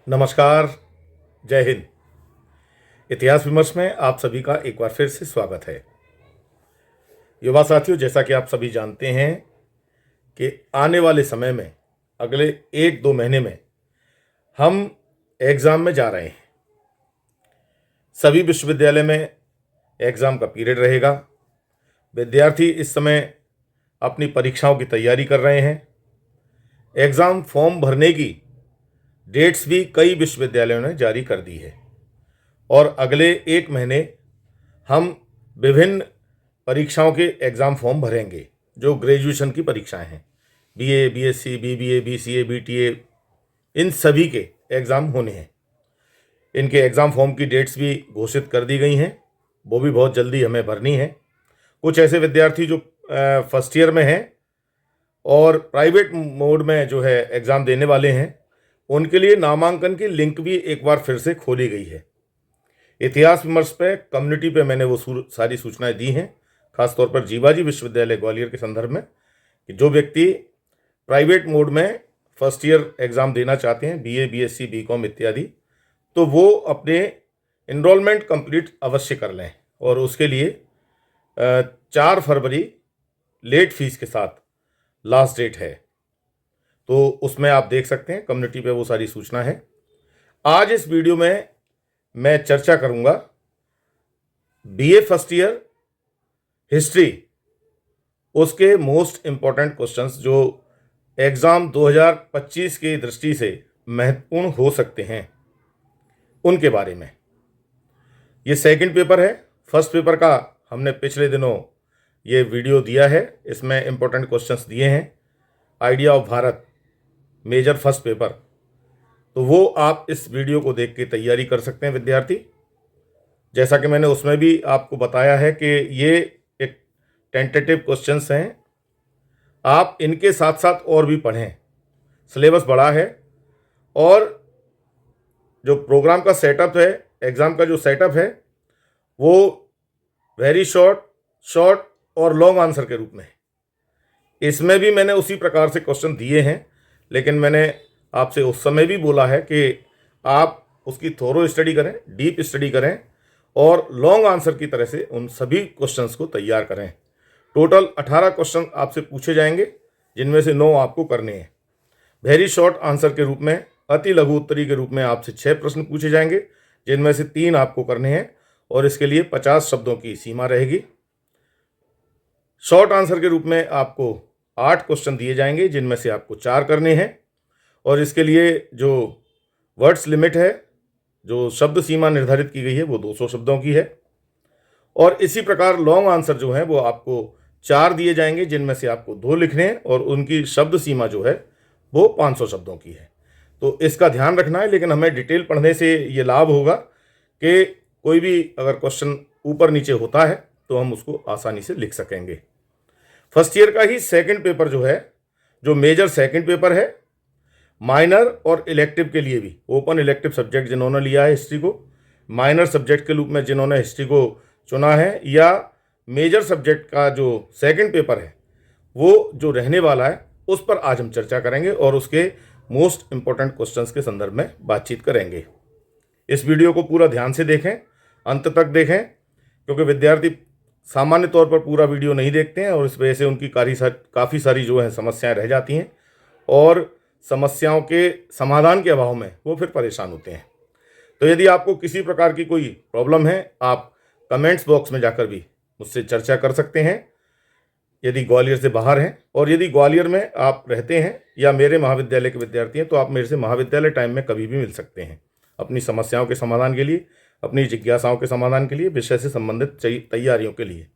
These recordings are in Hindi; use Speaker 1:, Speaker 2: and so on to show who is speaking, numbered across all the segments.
Speaker 1: नमस्कार। जय हिंद। इतिहास विमर्श में आप सभी का एक बार फिर से स्वागत है। युवा साथियों, जैसा कि आप सभी जानते हैं कि आने वाले समय में अगले 1-2 महीने में हम एग्ज़ाम में जा रहे हैं। सभी विश्वविद्यालय में एग्ज़ाम का पीरियड रहेगा। विद्यार्थी इस समय अपनी परीक्षाओं की तैयारी कर रहे हैं। एग्ज़ाम फॉर्म भरने की डेट्स भी कई विश्वविद्यालयों ने जारी कर दी है और अगले 1 महीने हम विभिन्न परीक्षाओं के एग्ज़ाम फॉर्म भरेंगे। जो ग्रेजुएशन की परीक्षाएं हैं, BA, BSc, BBA, BCA, BTA, इन सभी के एग्ज़ाम होने हैं। इनके एग्ज़ाम फॉर्म की डेट्स भी घोषित कर दी गई हैं, वो भी बहुत जल्दी हमें भरनी है। कुछ ऐसे विद्यार्थी जो फर्स्ट ईयर में हैं और प्राइवेट मोड में जो है एग्ज़ाम देने वाले हैं, उनके लिए नामांकन की लिंक भी एक बार फिर से खोली गई है। इतिहास विमर्श पे कम्युनिटी पे मैंने वो सारी सूचनाएं दी हैं, खासतौर पर जीवाजी विश्वविद्यालय ग्वालियर के संदर्भ में, कि जो व्यक्ति प्राइवेट मोड में फर्स्ट ईयर एग्ज़ाम देना चाहते हैं, बीए, बीएससी, बीकॉम इत्यादि, तो वो अपने इनरोलमेंट कंप्लीट अवश्य कर लें। और उसके लिए 4 फरवरी लेट फीस के साथ लास्ट डेट है। तो उसमें आप देख सकते हैं, कम्युनिटी पे वो सारी सूचना है। आज इस वीडियो में मैं चर्चा करूंगा बीए फर्स्ट ईयर हिस्ट्री, उसके मोस्ट इम्पॉर्टेंट क्वेश्चंस जो एग्ज़ाम 2025 की दृष्टि से महत्वपूर्ण हो सकते हैं, उनके बारे में। ये सेकंड पेपर है। फर्स्ट पेपर का हमने पिछले दिनों ये वीडियो दिया है, इसमें इम्पोर्टेंट क्वेश्चंस दिए हैं। Idea of Bharat major first paper, तो वो आप इस वीडियो को देख के तैयारी कर सकते हैं विद्यार्थी। जैसा कि मैंने उसमें भी आपको बताया है कि ये एक टेंटेटिव क्वेश्चंस हैं, आप इनके साथ साथ और भी पढ़ें। सिलेबस बड़ा है और जो प्रोग्राम का सेटअप है, एग्ज़ाम का जो सेटअप है, वो वेरी शॉर्ट, शॉर्ट और लॉन्ग आंसर के रूप में है। इसमें भी मैंने उसी प्रकार से क्वेश्चन दिए हैं, लेकिन मैंने आपसे उस समय भी बोला है कि आप उसकी थोरो स्टडी करें, डीप स्टडी करें और लॉन्ग आंसर की तरह से उन सभी क्वेश्चंस को तैयार करें। टोटल 18 क्वेश्चन आपसे पूछे जाएंगे, जिनमें से 9 आपको करने हैं। वेरी शॉर्ट आंसर के रूप में, अति लघु उत्तरी के रूप में आपसे 6 प्रश्न पूछे जाएंगे, जिनमें से 3 आपको करने हैं और इसके लिए 50 शब्दों की सीमा रहेगी। शॉर्ट आंसर के रूप में आपको 8 क्वेश्चन दिए जाएंगे, जिनमें से आपको 4 करने हैं और इसके लिए जो वर्ड्स लिमिट है, जो शब्द सीमा निर्धारित की गई है, वो 200 शब्दों की है। और इसी प्रकार लॉन्ग आंसर जो है वो आपको 4 दिए जाएंगे, जिनमें से आपको 2 लिखने हैं और उनकी शब्द सीमा जो है वो 500 शब्दों की है। तो इसका ध्यान रखना है, लेकिन हमें डिटेल पढ़ने से ये लाभ होगा कि कोई भी अगर क्वेश्चन ऊपर नीचे होता है तो हम उसको आसानी से लिख सकेंगे। फर्स्ट ईयर का ही सेकंड पेपर जो है, जो मेजर सेकंड पेपर है, माइनर और इलेक्टिव के लिए भी, ओपन इलेक्टिव सब्जेक्ट जिन्होंने लिया है हिस्ट्री को, माइनर सब्जेक्ट के रूप में जिन्होंने हिस्ट्री को चुना है, या मेजर सब्जेक्ट का जो सेकंड पेपर है वो जो रहने वाला है, उस पर आज हम चर्चा करेंगे और उसके मोस्ट इम्पोर्टेंट क्वेश्चंस के संदर्भ में बातचीत करेंगे। इस वीडियो को पूरा ध्यान से देखें, अंत तक देखें, क्योंकि विद्यार्थी सामान्य तौर पर पूरा वीडियो नहीं देखते हैं और इस वजह से उनकी काफ़ी सारी जो है समस्याएं रह जाती हैं और समस्याओं के समाधान के अभाव में वो फिर परेशान होते हैं। तो यदि आपको किसी प्रकार की कोई प्रॉब्लम है, आप कमेंट्स बॉक्स में जाकर भी मुझसे चर्चा कर सकते हैं, यदि ग्वालियर से बाहर हैं। और यदि ग्वालियर में आप रहते हैं या मेरे महाविद्यालय के विद्यार्थी हैं, तो आप मेरे से महाविद्यालय टाइम में कभी भी मिल सकते हैं अपनी समस्याओं के समाधान के लिए, अपनी जिज्ञासाओं के समाधान के लिए, विषय से संबंधित तैयारियों के लिए।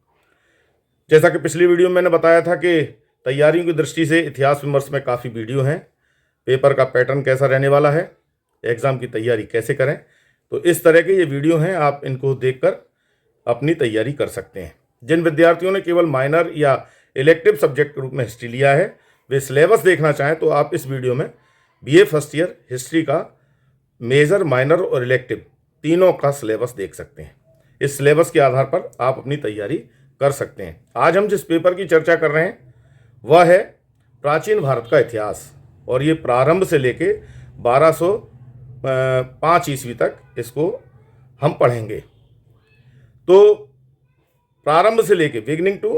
Speaker 1: जैसा कि पिछली वीडियो में मैंने बताया था कि तैयारियों की दृष्टि से इतिहास विमर्श में काफ़ी वीडियो हैं, पेपर का पैटर्न कैसा रहने वाला है, एग्ज़ाम की तैयारी कैसे करें, तो इस तरह के ये वीडियो हैं, आप इनको देखकर अपनी तैयारी कर सकते हैं। जिन विद्यार्थियों ने केवल माइनर या इलेक्टिव सब्जेक्ट के रूप में हिस्ट्री लिया है, वे सिलेबस देखना चाहें तो आप इस वीडियो में बीए फर्स्ट ईयर हिस्ट्री का मेजर, माइनर और इलेक्टिव तीनों का सिलेबस देख सकते हैं। इस सिलेबस के आधार पर आप अपनी तैयारी कर सकते हैं। आज हम जिस पेपर की चर्चा कर रहे हैं वह है प्राचीन भारत का इतिहास, और ये प्रारंभ से लेके 1200 5 ईस्वी तक इसको हम पढ़ेंगे। तो प्रारंभ से लेके बिगिनिंग टू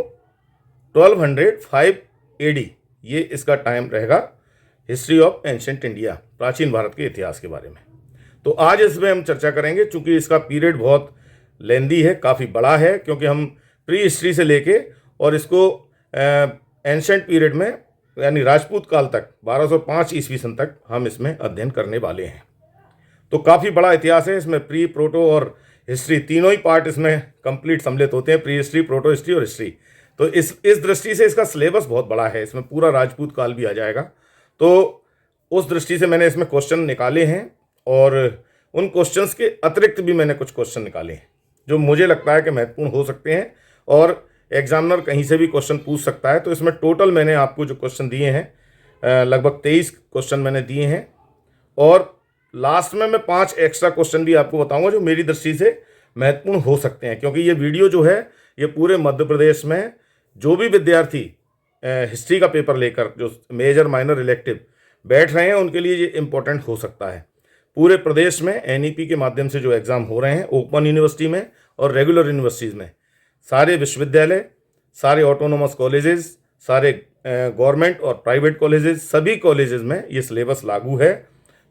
Speaker 1: 1205 एडी ये इसका टाइम रहेगा, हिस्ट्री ऑफ एंशंट इंडिया, प्राचीन भारत के इतिहास के बारे में। तो आज इसमें हम चर्चा करेंगे, चूंकि इसका पीरियड बहुत लेंदी है, काफ़ी बड़ा है, क्योंकि हम प्री हिस्ट्री से लेके और इसको एंशंट पीरियड में यानी राजपूत काल तक 1205 ईस्वी सन तक हम इसमें अध्ययन करने वाले हैं। तो काफ़ी बड़ा इतिहास है इसमें, प्री, प्रोटो और हिस्ट्री तीनों ही पार्ट इसमें कंप्लीट सम्मिलित होते हैं, प्री हिस्ट्री, प्रोटो हिस्ट्री और हिस्ट्री। तो इस दृष्टि से इसका सिलेबस बहुत बड़ा है, इसमें पूरा राजपूत काल भी आ जाएगा। तो उस दृष्टि से मैंने इसमें क्वेश्चन निकाले हैं, और उन क्वेश्चंस के अतिरिक्त भी मैंने कुछ क्वेश्चन निकाले हैं जो मुझे लगता है कि महत्वपूर्ण हो सकते हैं और एग्जामिनर कहीं से भी क्वेश्चन पूछ सकता है। तो इसमें टोटल मैंने आपको जो क्वेश्चन दिए हैं लगभग 23 क्वेश्चन मैंने दिए हैं, और लास्ट में मैं 5 एक्स्ट्रा क्वेश्चन भी आपको बताऊंगा जो मेरी दृष्टि से महत्वपूर्ण हो सकते हैं, क्योंकि ये वीडियो जो है ये पूरे मध्य प्रदेश में जो भी विद्यार्थी हिस्ट्री का पेपर लेकर जो मेजर माइनर इलेक्टिव बैठ रहे हैं उनके लिए ये इम्पोर्टेंट हो सकता है। पूरे प्रदेश में एनईपी के माध्यम से जो एग्ज़ाम हो रहे हैं ओपन यूनिवर्सिटी में और रेगुलर यूनिवर्सिटीज़ में, सारे विश्वविद्यालय, सारे ऑटोनोमस कॉलेजेस, सारे गवर्नमेंट और प्राइवेट कॉलेजेस, सभी कॉलेजेस में ये सिलेबस लागू है।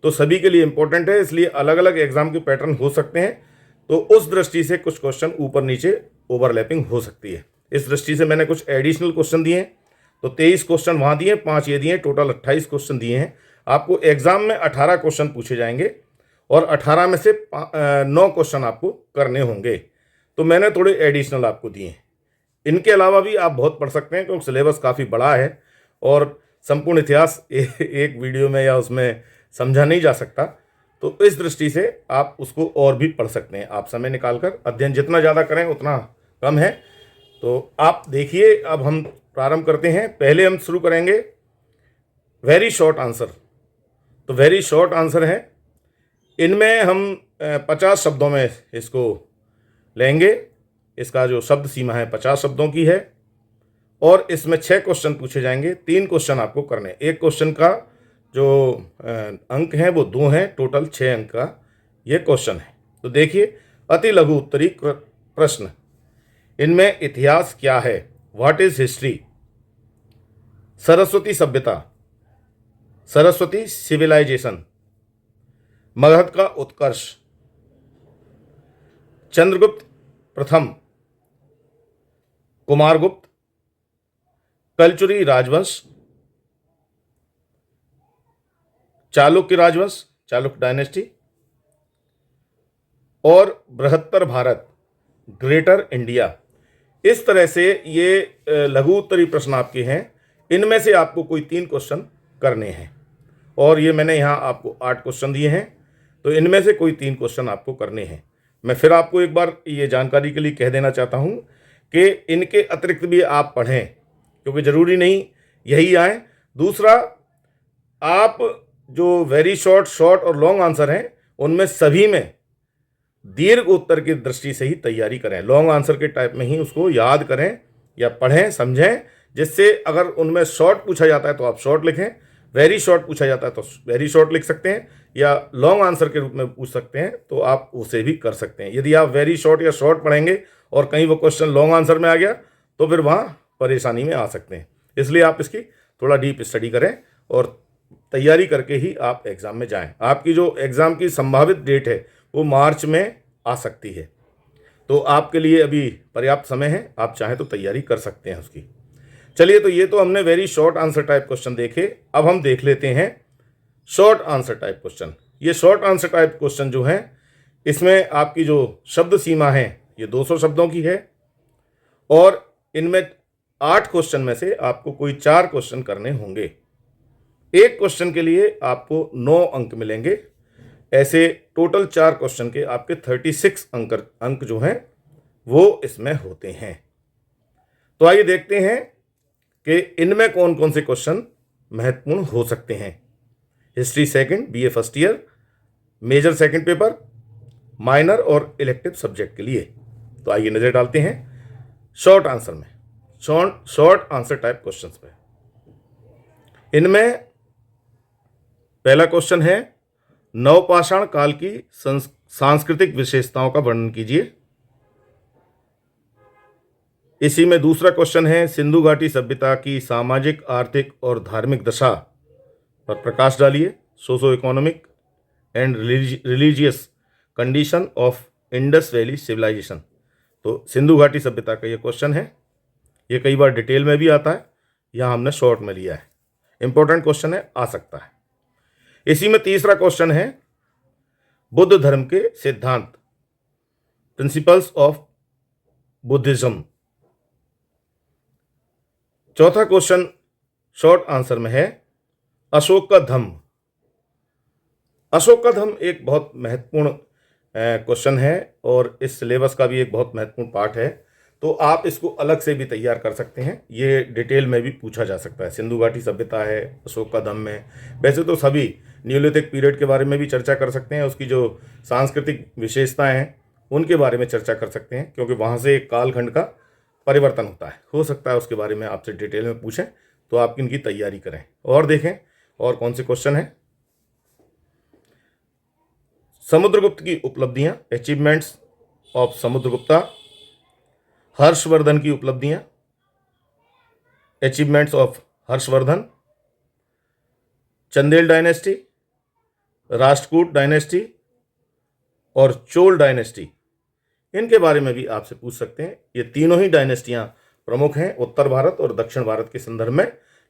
Speaker 1: तो सभी के लिए इम्पोर्टेंट है, इसलिए अलग अलग एग्जाम के पैटर्न हो सकते हैं। तो उस दृष्टि से कुछ क्वेश्चन ऊपर नीचे ओवरलैपिंग हो सकती है। इस दृष्टि से मैंने कुछ एडिशनल क्वेश्चन दिए हैं। तो 23 क्वेश्चन वहाँ दिए, 5 ये दिए, टोटल 28 क्वेश्चन दिए हैं। आपको एग्जाम में 18 क्वेश्चन पूछे जाएंगे और 18 में से 9 क्वेश्चन आपको करने होंगे। तो मैंने थोड़े एडिशनल आपको दिए हैं। इनके अलावा भी आप बहुत पढ़ सकते हैं, क्योंकि सिलेबस काफ़ी बड़ा है और संपूर्ण इतिहास एक वीडियो में या उसमें समझा नहीं जा सकता। तो इस दृष्टि से आप उसको और भी पढ़ सकते हैं। आप समय निकालकर अध्ययन जितना ज़्यादा करें उतना कम है। तो आप देखिए, अब हम प्रारंभ करते हैं। पहले हम शुरू करेंगे वेरी शॉर्ट आंसर। तो वेरी शॉर्ट आंसर है, इनमें हम 50 शब्दों में इसको लेंगे। इसका जो शब्द सीमा है 50 शब्दों की है, और इसमें 6 क्वेश्चन पूछे जाएंगे। 3 क्वेश्चन आपको करने, एक क्वेश्चन का जो अंक हैं वो 2 हैं, टोटल 6 अंक का ये क्वेश्चन है। तो देखिए, अति लघु उत्तरी प्रश्न। इनमें इतिहास क्या है, व्हाट इज हिस्ट्री, सरस्वती सभ्यता, सरस्वती सिविलाइजेशन, मगध का उत्कर्ष, चंद्रगुप्त प्रथम, कुमारगुप्त, कलचुरी राजवंश, चालुक्य राजवंश, चालुक्य डायनेस्टी, और बृहत्तर भारत, ग्रेटर इंडिया। इस तरह से ये लघु उत्तरी प्रश्न आपके हैं। इनमें से आपको कोई 3 क्वेश्चन करने हैं, और ये मैंने यहाँ आपको 8 क्वेश्चन दिए हैं। तो इनमें से कोई 3 क्वेश्चन आपको करने हैं। मैं फिर आपको एक बार ये जानकारी के लिए कह देना चाहता हूँ कि इनके अतिरिक्त भी आप पढ़ें, क्योंकि ज़रूरी नहीं यही आए। दूसरा, आप जो वेरी शॉर्ट, शॉर्ट और लॉन्ग आंसर हैं उनमें सभी में दीर्घ उत्तर की दृष्टि से ही तैयारी करें। लॉन्ग आंसर के टाइप में ही उसको याद करें या पढ़ें, समझें, जिससे अगर उनमें शॉर्ट पूछा जाता है तो आप शॉर्ट लिखें, वेरी शॉर्ट पूछा जाता है तो वेरी शॉर्ट लिख सकते हैं, या लॉन्ग आंसर के रूप में पूछ सकते हैं तो आप उसे भी कर सकते हैं। यदि आप वेरी शॉर्ट या शॉर्ट पढ़ेंगे और कहीं वो क्वेश्चन लॉन्ग आंसर में आ गया तो फिर वहाँ परेशानी में आ सकते हैं। इसलिए आप इसकी थोड़ा डीप स्टडी करें और तैयारी करके ही आप एग्ज़ाम में जाएं। आपकी जो एग्ज़ाम की संभावित डेट है वो मार्च में आ सकती है, तो आपके लिए अभी पर्याप्त समय है, आप चाहें तो तैयारी कर सकते हैं उसकी। चलिए, तो ये तो हमने very short answer type question देखे। अब हम देख लेते हैं शॉर्ट आंसर टाइप क्वेश्चन। ये शॉर्ट आंसर टाइप क्वेश्चन जो हैं, इसमें आपकी जो शब्द सीमा है ये 200 शब्दों की है, और इनमें 8 क्वेश्चन में से आपको कोई 4 क्वेश्चन करने होंगे। एक क्वेश्चन के लिए आपको 9 अंक मिलेंगे। ऐसे टोटल 4 क्वेश्चन के आपके 36 अंक जो हैं वो इसमें होते हैं। तो आइए देखते हैं कि इनमें कौन कौन से क्वेश्चन महत्वपूर्ण हो सकते हैं। History second, BA first year, major second paper, minor और इलेक्टिव सब्जेक्ट के लिए। तो आइए नजर डालते हैं शॉर्ट आंसर में, शॉर्ट आंसर टाइप क्वेश्चंस पे। इनमें पहला क्वेश्चन है, नवपाषाण काल की सांस्कृतिक विशेषताओं का वर्णन कीजिए। इसी में दूसरा क्वेश्चन है, सिंधु घाटी सभ्यता की सामाजिक, आर्थिक और धार्मिक दशा पर प्रकाश डालिए। Socio economic and religious condition of Indus valley civilisation. तो सिंधु घाटी सभ्यता का ये क्वेश्चन है। ये कई बार डिटेल में भी आता है, यहाँ हमने शॉर्ट में लिया है। इंपॉर्टेंट क्वेश्चन है, आ सकता है। इसी में तीसरा क्वेश्चन है, बुद्ध धर्म के सिद्धांत, प्रिंसिपल्स ऑफ बुद्धिज्म। चौथा क्वेश्चन शॉर्ट आंसर में है, अशोक का धम्म। अशोक का धम्म एक बहुत महत्वपूर्ण क्वेश्चन है और इस सिलेबस का भी एक बहुत महत्वपूर्ण पार्ट है, तो आप इसको अलग से भी तैयार कर सकते हैं। ये डिटेल में भी पूछा जा सकता है। सिंधु घाटी सभ्यता है, अशोक का धम्म है। वैसे तो सभी न्यूलिथिक पीरियड के बारे में भी चर्चा कर सकते हैं, उसकी जो सांस्कृतिक विशेषताएं हैं उनके बारे में चर्चा कर सकते हैं, क्योंकि वहाँ से एक कालखंड का परिवर्तन होता है। हो सकता है उसके बारे में आपसे डिटेल में पूछें, तो आप इनकी तैयारी करें और देखें और कौन से क्वेश्चन हैं। समुद्रगुप्त की उपलब्धियां, अचीवमेंट्स ऑफ समुद्रगुप्ता। हर्षवर्धन की उपलब्धियां, achievements of Harshvardhan. Chandel dynasty, Rashtrakuta dynasty और चोल डायनेस्टी, इनके बारे में भी आपसे पूछ सकते हैं। ये तीनों ही डायनेस्टियां प्रमुख हैं उत्तर भारत और दक्षिण भारत के संदर्भ में।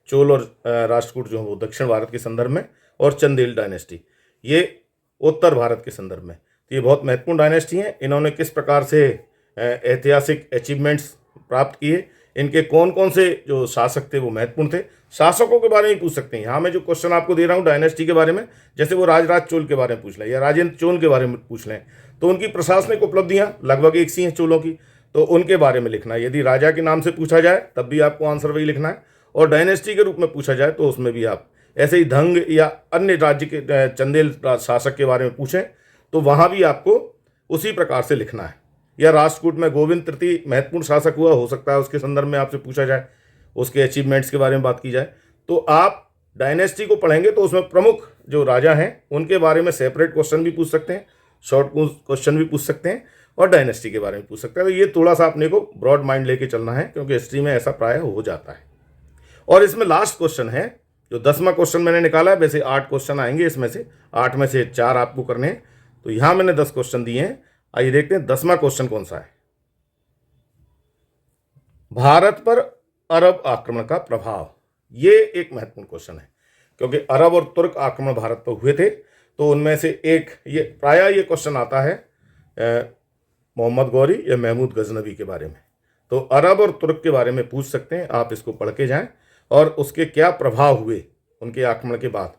Speaker 1: चोल और राष्ट्रकूट जो है वो दक्षिण भारत के संदर्भ में, और चंदेल डायनेस्टी ये उत्तर भारत के संदर्भ में। तो ये बहुत महत्वपूर्ण डायनेस्टी हैं। इन्होंने किस प्रकार से ऐतिहासिक अचीवमेंट्स प्राप्त किए, इनके कौन कौन से जो शासक थे वो महत्वपूर्ण थे। शासकों के बारे में पूछ सकते हैं। यहाँ मैं जो क्वेश्चन आपको दे रहा हूँ डायनेस्टी के बारे में, जैसे वो राजराज चोल के बारे में पूछ लें या राजेंद्र चोल के बारे में पूछ लें, तो उनकी प्रशासनिक उपलब्धियाँ लगभग एक सी हैं चोलों की, तो उनके बारे में लिखना है। यदि राजा के नाम से पूछा जाए तब भी आपको आंसर वही लिखना है, और डायनेस्टी के रूप में पूछा जाए तो उसमें भी आप ऐसे ही धंग या अन्य राज्य के चंदेल शासक के बारे में पूछें तो वहाँ भी आपको उसी प्रकार से लिखना है। या राष्ट्रकूट में गोविंद तृतीय महत्वपूर्ण शासक हुआ, हो सकता है उसके संदर्भ में आपसे पूछा जाए, उसके अचीवमेंट्स के बारे में बात की जाए। तो आप डायनेस्टी को पढ़ेंगे तो उसमें प्रमुख जो राजा हैं उनके बारे में सेपरेट क्वेश्चन भी पूछ सकते हैं, शॉर्ट क्वेश्चन भी पूछ सकते हैं, और डायनेस्टी के बारे में पूछ सकते हैं। तो ये थोड़ा सा अपने को ब्रॉड माइंड लेके चलना है, क्योंकि हिस्ट्री में ऐसा प्राय हो जाता है। और इसमें लास्ट क्वेश्चन है जो 10वां क्वेश्चन मैंने निकाला है। वैसे 8 क्वेश्चन आएंगे, इसमें से 8 में से 4 आपको करने हैं, तो यहां मैंने 10 क्वेश्चन दिए हैं। आइए देखते हैं 10वां क्वेश्चन कौन सा है। भारत पर अरब आक्रमण का प्रभाव। ये एक महत्वपूर्ण क्वेश्चन है, क्योंकि अरब और तुर्क आक्रमण भारत पर हुए थे, तो उनमें से एक ये प्रायः ये क्वेश्चन आता है मोहम्मद गौरी या महमूद गजनवी के बारे में। तो अरब और तुर्क के बारे में पूछ सकते हैं, आप इसको पढ़ के जाएं और उसके क्या प्रभाव हुए उनके आक्रमण के बाद।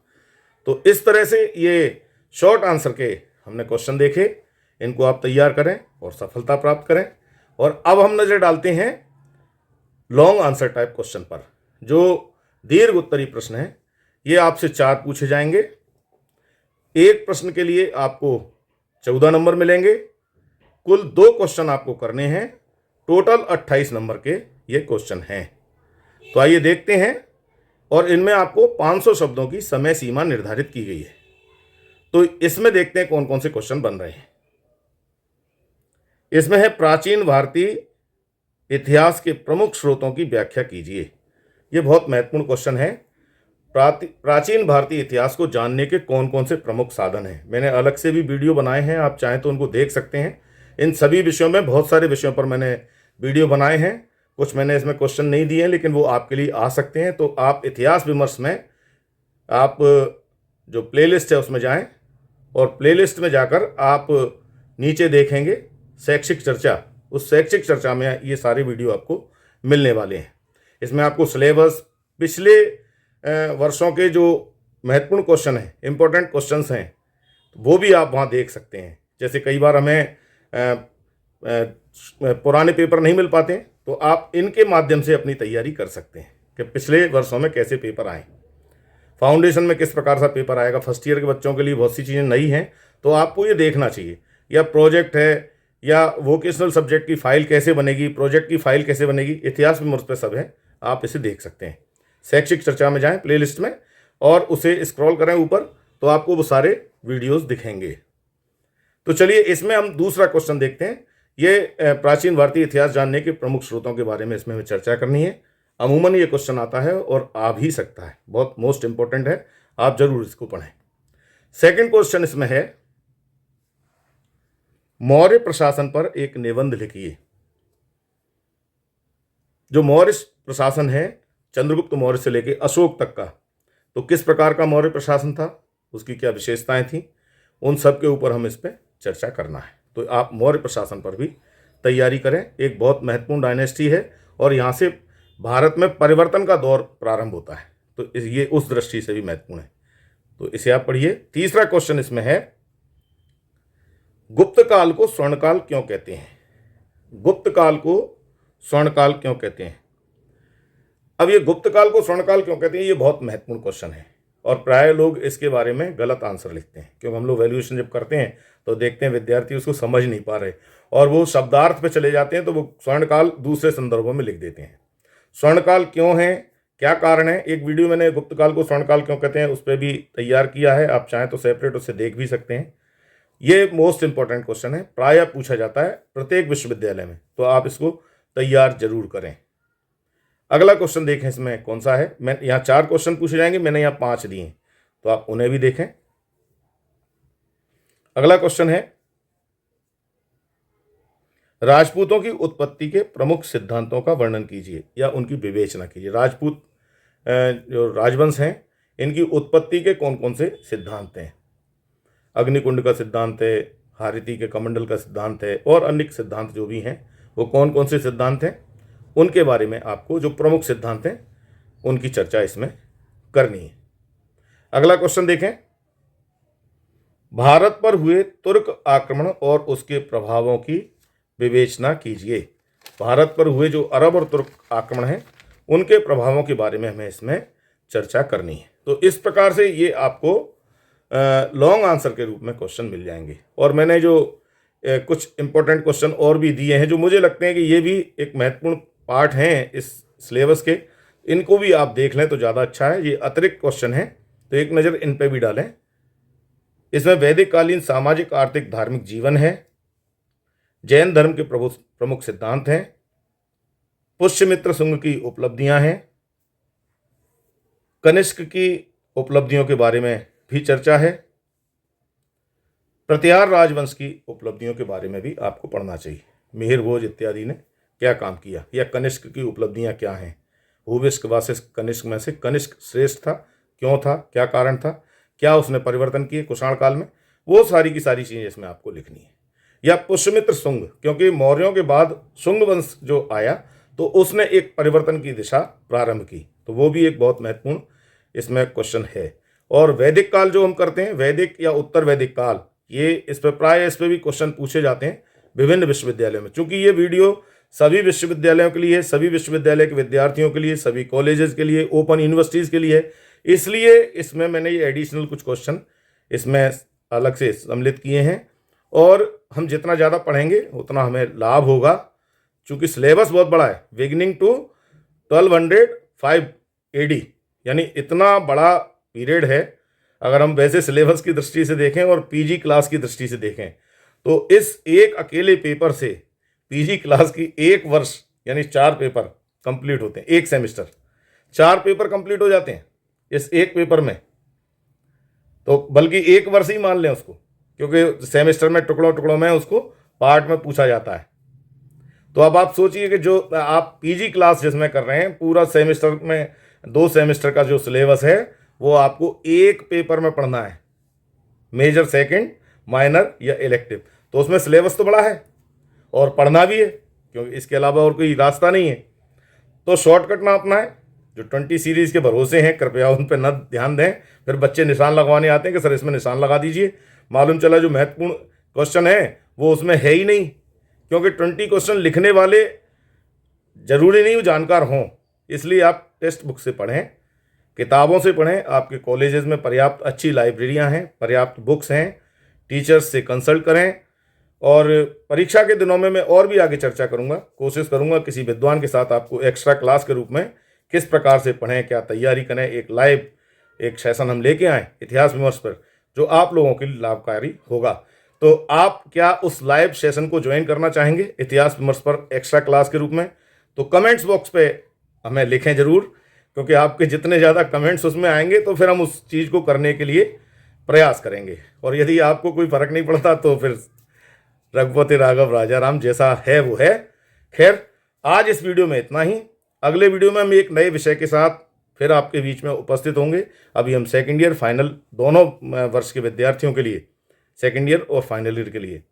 Speaker 1: तो इस तरह से ये शॉर्ट आंसर के हमने क्वेश्चन देखे, इनको आप तैयार करें और सफलता प्राप्त करें। और अब हम नज़र डालते हैं लॉन्ग आंसर टाइप क्वेश्चन पर। जो दीर्घ उत्तरी प्रश्न है ये आपसे 4 पूछे जाएंगे। एक प्रश्न के लिए आपको 14 नंबर मिलेंगे। कुल 2 क्वेश्चन आपको करने हैं, टोटल 28 नंबर के ये क्वेश्चन हैं। तो आइए देखते हैं, और इनमें आपको 500 शब्दों की समय सीमा निर्धारित की गई है। तो इसमें देखते हैं कौन कौन से क्वेश्चन बन रहे हैं। इसमें है प्राचीन भारतीय इतिहास के प्रमुख स्रोतों की व्याख्या कीजिए। ये बहुत महत्वपूर्ण क्वेश्चन है। प्राचीन भारतीय इतिहास को जानने के कौन कौन से प्रमुख साधन हैं। मैंने अलग से भी वीडियो बनाए हैं, आप चाहें तो उनको देख सकते हैं। इन सभी विषयों में, बहुत सारे विषयों पर मैंने वीडियो बनाए हैं। कुछ मैंने इसमें क्वेश्चन नहीं दिए हैं, लेकिन वो आपके लिए आ सकते हैं। तो आप इतिहास विमर्श में आप जो प्लेलिस्ट है उसमें जाएं, और प्लेलिस्ट में जाकर आप नीचे देखेंगे शैक्षिक चर्चा। उस शैक्षिक चर्चा में ये सारे वीडियो आपको मिलने वाले हैं। इसमें आपको सिलेबस, पिछले वर्षों के जो महत्वपूर्ण क्वेश्चन हैं, इंपॉर्टेंट क्वेश्चंस हैं, वो भी आप वहाँ देख सकते हैं। जैसे कई बार हमें पुराने पेपर नहीं मिल पाते, तो आप इनके माध्यम से अपनी तैयारी कर सकते हैं कि पिछले वर्षों में कैसे पेपर आए, फाउंडेशन में किस प्रकार सा पेपर आएगा। फर्स्ट ईयर के बच्चों के लिए बहुत सी चीज़ें नई हैं, तो आपको ये देखना चाहिए। या प्रोजेक्ट है, या वोकेशनल सब्जेक्ट की फ़ाइल कैसे बनेगी, प्रोजेक्ट की फ़ाइल कैसे बनेगी, इतिहास विमर्श पे सब है, आप इसे देख सकते हैं। शैक्षिक चर्चा में जाएं प्लेलिस्ट में और उसे स्क्रॉल करें ऊपर, तो आपको वो सारे वीडियोस दिखेंगे। तो चलिए इसमें हम दूसरा क्वेश्चन देखते हैं। ये प्राचीन भारतीय इतिहास जानने के प्रमुख स्रोतों के बारे में इसमें हमें चर्चा करनी है। अमूमन ये क्वेश्चन आता है और आ भी सकता है, बहुत मोस्ट इंपॉर्टेंट है, आप जरूर इसको पढ़ें। सेकंड क्वेश्चन इसमें है, मौर्य प्रशासन पर एक निबंध लिखिए। जो मौर्य प्रशासन है चंद्रगुप्त मौर्य से लेकर अशोक तक का, तो किस प्रकार का मौर्य प्रशासन था, उसकी क्या विशेषताएं थी, उन सब के ऊपर हम इस पर चर्चा करना है। तो आप मौर्य प्रशासन पर भी तैयारी करें। एक बहुत महत्वपूर्ण डायनेस्टी है और यहाँ से भारत में परिवर्तन का दौर प्रारंभ होता है, तो ये उस दृष्टि से भी महत्वपूर्ण है, तो इसे आप पढ़िए। तीसरा क्वेश्चन इसमें है, गुप्त काल को स्वर्णकाल क्यों कहते हैं? गुप्त काल को स्वर्णकाल क्यों कहते हैं? अब ये गुप्त काल को स्वर्णकाल क्यों कहते हैं, ये बहुत महत्वपूर्ण क्वेश्चन है और प्राय लोग इसके बारे में गलत आंसर लिखते हैं, क्योंकि हम लोग वैल्यूएशन जब करते हैं तो देखते हैं विद्यार्थी उसको समझ नहीं पा रहे और वो शब्दार्थ पे चले जाते हैं, तो वो स्वर्णकाल दूसरे संदर्भों में लिख देते हैं। स्वर्णकाल क्यों है, क्या कारण है, एक वीडियो मैंने गुप्त काल को स्वर्णकाल क्यों कहते हैं उस पर भी तैयार किया है, आप चाहें तो सेपरेट उससे देख भी सकते हैं। ये मोस्ट इंपॉर्टेंट क्वेश्चन है, प्रायः पूछा जाता है प्रत्येक विश्वविद्यालय में, तो आप इसको तैयार जरूर करें। अगला क्वेश्चन देखें इसमें कौन सा है। मैं यहाँ 4 क्वेश्चन पूछे जाएंगे, मैंने यहाँ 5 दिए हैं, तो आप उन्हें भी देखें। अगला क्वेश्चन है, राजपूतों की उत्पत्ति के प्रमुख सिद्धांतों का वर्णन कीजिए या उनकी विवेचना कीजिए। राजपूत जो राजवंश हैं, इनकी उत्पत्ति के कौन कौन से सिद्धांत हैं? अग्निकुंड का सिद्धांत है, हारिति के कमंडल का सिद्धांत है, और अन्य सिद्धांत जो भी हैं वो कौन कौन से सिद्धांत हैं, उनके बारे में आपको जो प्रमुख सिद्धांत हैं उनकी चर्चा इसमें करनी है। अगला क्वेश्चन देखें, भारत पर हुए तुर्क आक्रमण और उसके प्रभावों की विवेचना कीजिए। भारत पर हुए जो अरब और तुर्क आक्रमण हैं उनके प्रभावों के बारे में हमें इसमें चर्चा करनी है। तो इस प्रकार से ये आपको लॉन्ग आंसर के रूप में क्वेश्चन मिल जाएंगे। और मैंने जो कुछ इंपॉर्टेंट क्वेश्चन और भी दिए हैं जो मुझे लगते हैं कि ये भी एक महत्वपूर्ण पार्ट हैं इस सिलेबस के, इनको भी आप देख लें तो ज़्यादा अच्छा है। ये अतिरिक्त क्वेश्चन हैं तो एक नज़र इन पे भी डालें। इसमें वैदिक कालीन सामाजिक आर्थिक धार्मिक जीवन है, जैन धर्म के प्रमुख सिद्धांत हैं, पुष्यमित्र शुंग की उपलब्धियां हैं, कनिष्क की उपलब्धियों के बारे में भी चर्चा है, प्रतिहार राजवंश की उपलब्धियों के बारे में भी आपको पढ़ना चाहिए। मिहिर भोज इत्यादि ने क्या काम किया या कनिष्क की उपलब्धियां क्या हैं, भूविष्क वासिष्क कनिष्क में से कनिष्क श्रेष्ठ था, क्यों था, क्या कारण था, क्या उसने परिवर्तन किए कुषाण काल में, वो सारी की सारी चीज़ें इसमें आपको लिखनी है। या पुष्यमित्र शुंग, क्योंकि मौर्यों के बाद शुंग वंश जो आया तो उसने एक परिवर्तन की दिशा प्रारंभ की, तो वो भी एक बहुत महत्वपूर्ण इसमें क्वेश्चन है। और वैदिक काल जो हम करते हैं, वैदिक या उत्तर वैदिक काल, ये इस पर प्राय इस पर भी क्वेश्चन पूछे जाते हैं विभिन्न विश्वविद्यालयों में। चूंकि ये वीडियो सभी विश्वविद्यालयों के लिए, सभी विश्वविद्यालय के विद्यार्थियों के लिए, सभी कॉलेजेस के लिए, ओपन यूनिवर्सिटीज़ के लिए है, इसलिए इसमें मैंने ये एडिशनल कुछ क्वेश्चन इसमें अलग से सम्मिलित किए हैं। और हम जितना ज़्यादा पढ़ेंगे उतना हमें लाभ होगा, चूँकि सिलेबस बहुत बड़ा है, बिगिनिंग टू 1205 AD, यानी इतना बड़ा पीरियड है। अगर हम वैसे सिलेबस की दृष्टि से देखें और पीजी क्लास की दृष्टि से देखें तो इस एक अकेले पेपर से पीजी क्लास की 1 वर्ष यानी 4 पेपर कंप्लीट होते हैं, एक सेमेस्टर 4 पेपर कंप्लीट हो जाते हैं इस एक पेपर में। तो बल्कि 1 वर्ष ही मान लें उसको, क्योंकि सेमेस्टर में टुकड़ों टुकड़ों में उसको पार्ट में पूछा जाता है। तो अब आप सोचिए कि जो आप पीजी क्लास जिसमें कर रहे हैं, पूरा सेमेस्टर में 2 सेमेस्टर का जो सिलेबस है वो आपको एक पेपर में पढ़ना है, मेजर, सेकंड, माइनर या इलेक्टिव। तो उसमें सिलेबस तो बड़ा है और पढ़ना भी है, क्योंकि इसके अलावा और कोई रास्ता नहीं है। तो शॉर्टकट ना अपनाएं, जो 20 सीरीज़ के भरोसे हैं कृपया उन पर न ध्यान दें। फिर बच्चे निशान लगवाने आते हैं कि सर इसमें निशान लगा दीजिए, मालूम चला जो महत्वपूर्ण क्वेश्चन है वो उसमें है ही नहीं, क्योंकि 20 क्वेश्चन लिखने वाले जरूरी नहीं वो जानकार हों। इसलिए आप टेक्स्ट बुक से पढ़ें, किताबों से पढ़ें। आपके कॉलेजेस में पर्याप्त अच्छी लाइब्रेरियां हैं, पर्याप्त बुक्स हैं, टीचर्स से कंसल्ट करें। और परीक्षा के दिनों में मैं और भी आगे चर्चा करूंगा, कोशिश करूंगा किसी विद्वान के साथ आपको एक्स्ट्रा क्लास के रूप में किस प्रकार से पढ़ें, क्या तैयारी करें, एक लाइव एक सेशन हम लेके आएँ इतिहास विमर्श पर, जो आप लोगों के लिए लाभकारी होगा। तो आप क्या उस लाइव सेशन को ज्वाइन करना चाहेंगे इतिहास विमर्श पर एक्स्ट्रा क्लास के रूप में? तो कमेंट्स बॉक्स पे हमें लिखें ज़रूर, क्योंकि आपके जितने ज़्यादा कमेंट्स उसमें आएंगे तो फिर हम उस चीज़ को करने के लिए प्रयास करेंगे। और यदि आपको कोई फ़र्क नहीं पड़ता तो फिर रघुपति राघव राजा राम, जैसा है वो है। खैर, आज इस वीडियो में इतना ही। अगले वीडियो में हम एक नए विषय के साथ फिर आपके बीच में उपस्थित होंगे। अभी हम सेकेंड ईयर फाइनल दोनों वर्ष के विद्यार्थियों के लिए, सेकेंड ईयर और फाइनल ईयर के लिए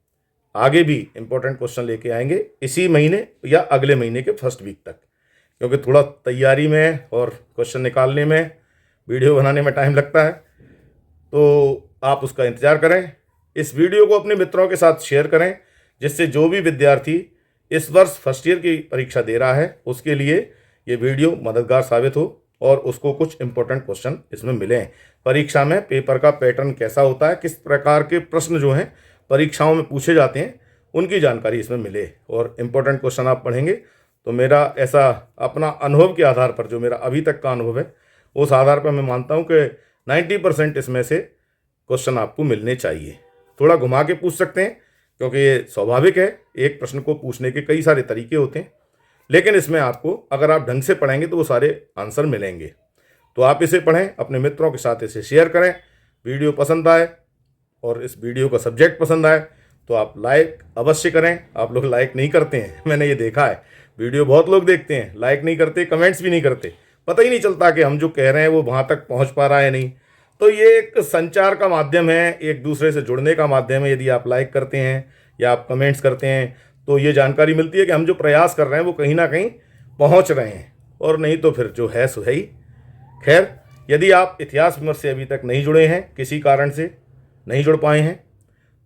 Speaker 1: आगे भी इम्पोर्टेंट क्वेश्चन लेके आएंगे इसी महीने या अगले महीने के फर्स्ट वीक तक, क्योंकि थोड़ा तैयारी में और क्वेश्चन निकालने में, वीडियो बनाने में टाइम लगता है। तो आप उसका इंतज़ार करें। इस वीडियो को अपने मित्रों के साथ शेयर करें, जिससे जो भी विद्यार्थी इस वर्ष फर्स्ट ईयर की परीक्षा दे रहा है उसके लिए ये वीडियो मददगार साबित हो और उसको कुछ इंपॉर्टेंट क्वेश्चन इसमें मिलें। परीक्षा में पेपर का पैटर्न कैसा होता है, किस प्रकार के प्रश्न जो हैं परीक्षाओं में पूछे जाते हैं, उनकी जानकारी इसमें मिले और इम्पोर्टेंट क्वेश्चन आप पढ़ेंगे। तो मेरा ऐसा अपना अनुभव के आधार पर, जो मेरा अभी तक का अनुभव है, उस आधार पर मैं मानता हूँ कि 90% इसमें से क्वेश्चन आपको मिलने चाहिए। थोड़ा घुमा के पूछ सकते हैं, क्योंकि ये स्वाभाविक है, एक प्रश्न को पूछने के कई सारे तरीके होते हैं, लेकिन इसमें आपको अगर आप ढंग से पढ़ेंगे तो वो सारे आंसर मिलेंगे। तो आप इसे पढ़ें, अपने मित्रों के साथ इसे शेयर करें। वीडियो पसंद आए और इस वीडियो का सब्जेक्ट पसंद आए तो आप लाइक अवश्य करें। आप लोग लाइक नहीं करते हैं, मैंने ये देखा है। वीडियो बहुत लोग देखते हैं, लाइक नहीं करते, कमेंट्स भी नहीं करते। पता ही नहीं चलता कि हम जो कह रहे हैं वो वहाँ तक पहुँच पा रहा है नहीं। तो ये एक संचार का माध्यम है, एक दूसरे से जुड़ने का माध्यम है। यदि आप लाइक करते हैं या आप कमेंट्स करते हैं तो ये जानकारी मिलती है कि हम जो प्रयास कर रहे हैं वो कहीं ना कहीं पहुंच रहे हैं, और नहीं तो फिर जो है सो है ही। खैर, यदि आप इतिहास विमर्श से अभी तक नहीं जुड़े हैं, किसी कारण से नहीं जुड़ पाए हैं,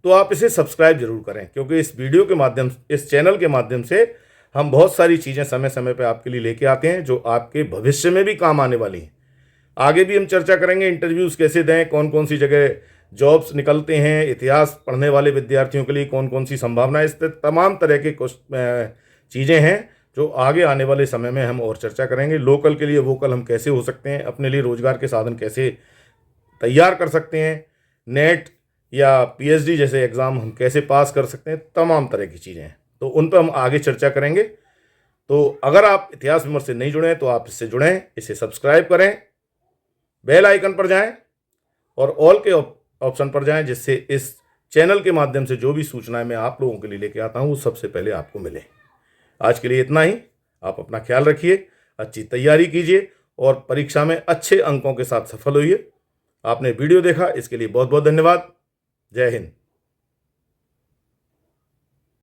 Speaker 1: तो आप इसे सब्सक्राइब जरूर करें, क्योंकि इस वीडियो के माध्यम, इस चैनल के माध्यम से हम बहुत सारी चीज़ें समय समय पर आपके लिए लेके आते हैं जो आपके भविष्य में भी काम आने वाली हैं। आगे भी हम चर्चा करेंगे इंटरव्यूज़ कैसे दें, कौन कौन सी जगह जॉब्स निकलते हैं, इतिहास पढ़ने वाले विद्यार्थियों के लिए कौन कौन सी संभावनाएं, इस तमाम तरह के चीज़ें हैं जो आगे आने वाले समय में हम और चर्चा करेंगे। लोकल के लिए वोकल हम कैसे हो सकते हैं, अपने लिए रोजगार के साधन कैसे तैयार कर सकते हैं, नेट या पीएचडी जैसे एग्ज़ाम हम कैसे पास कर सकते हैं, तमाम तरह की चीज़ें हैं। तो उन पर हम आगे चर्चा करेंगे। तो अगर आप इतिहास विमर्श से नहीं जुड़े हैं तो आप इससे जुड़ें, इसे सब्सक्राइब करें, बेल आइकन पर जाएं और ऑल के ऑप्शन पर जाएं, जिससे इस चैनल के माध्यम से जो भी सूचनाएं मैं आप लोगों के लिए लेके आता हूं वो सबसे पहले आपको मिले। आज के लिए इतना ही। आप अपना ख्याल रखिए, अच्छी तैयारी कीजिए और परीक्षा में अच्छे अंकों के साथ सफल होइए। आपने वीडियो देखा, इसके लिए बहुत बहुत धन्यवाद। जय हिंद।